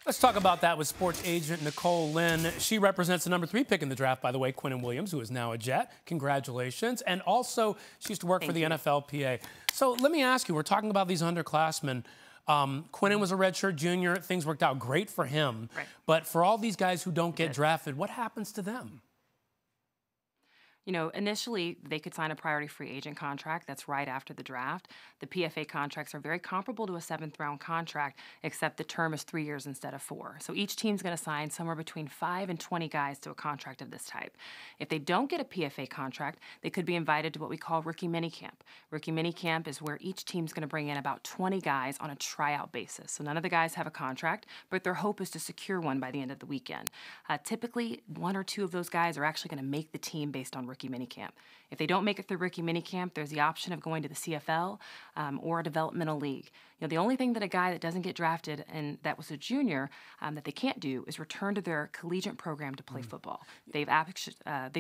Let's talk about that with sports agent Nicole Lynn. She represents the #3 pick in the draft, by the way, Quinnen Williams, who is now a Jet. Congratulations. And also, she used to work for the NFLPA. So let me ask you, we're talking about these underclassmen. Quinnen was a redshirt junior. Things worked out great for him. Right. But for all these guys who don't get drafted, what happens to them? You know, initially, they could sign a priority free agent contract. That's right after the draft. The PFA contracts are very comparable to a 7th-round contract, except the term is 3 years instead of 4. So each team's going to sign somewhere between 5 and 20 guys to a contract of this type. If they don't get a PFA contract, they could be invited to what we call rookie minicamp. Rookie minicamp is where each team's going to bring in about 20 guys on a tryout basis. So none of the guys have a contract, but their hope is to secure one by the end of the weekend. Typically, 1 or 2 of those guys are actually going to make the team based on rookie minicamp. If they don't make it through rookie minicamp, there's the option of going to the CFL or a developmental league. You know, the only thing that a guy that doesn't get drafted and that was a junior that they can't do is return to their collegiate program to play football. They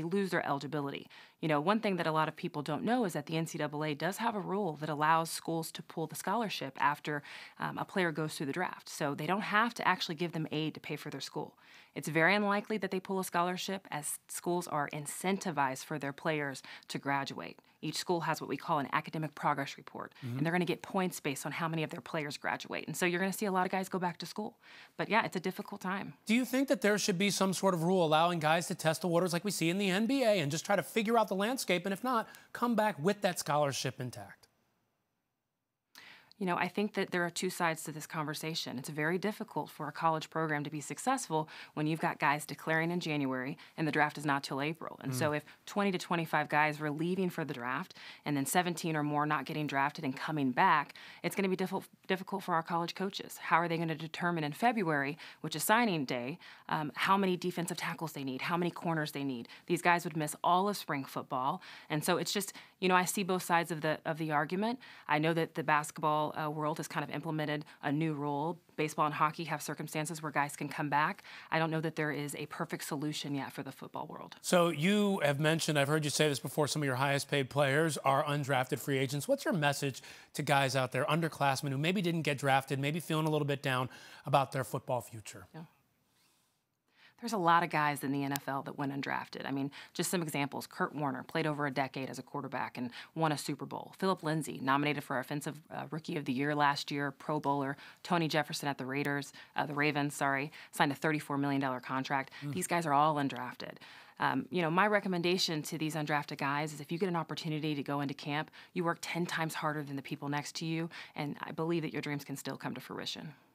lose their eligibility. You know, one thing that a lot of people don't know is that the NCAA does have a rule that allows schools to pull the scholarship after a player goes through the draft. So they don't have to actually give them aid to pay for their school. It's very unlikely that they pull a scholarship, as schools are incentivized for their players to graduate. Each school has what we call an academic progress report, and they're going to get points based on how many of their players graduate. And so you're going to see a lot of guys go back to school. But yeah, it's a difficult time. Do you think that there should be some sort of rule allowing guys to test the waters like we see in the NBA and just try to figure out the landscape, and if not, come back with that scholarship intact? You know, I think that there are 2 sides to this conversation. It's very difficult for a college program to be successful when you've got guys declaring in January and the draft is not till April. And so if 20 to 25 guys were leaving for the draft and then 17 or more not getting drafted and coming back, it's going to be difficult for our college coaches. How are they going to determine in February, which is signing day, how many defensive tackles they need, how many corners they need? These guys would miss all of spring football. And so it's just, you know, I see both sides of the argument. I know that the basketball world has kind of implemented a new rule. Baseball and hockey have circumstances where guys can come back. I don't know that there is a perfect solution yet for the football world. So you have mentioned, I've heard you say this before, some of your highest paid players are undrafted free agents. What's your message to guys out there, underclassmen, who maybe didn't get drafted, maybe feeling a little bit down about their football future? Yeah. There's a lot of guys in the NFL that went undrafted. I mean, just some examples. Kurt Warner played over a decade as a quarterback and won a Super Bowl. Philip Lindsay, nominated for Offensive Rookie of the Year last year, Pro Bowler. Tony Jefferson at the Ravens, signed a $34 million contract. These guys are all undrafted. You know, my recommendation to these undrafted guys is if you get an opportunity to go into camp, you work 10 times harder than the people next to you, and I believe that your dreams can still come to fruition.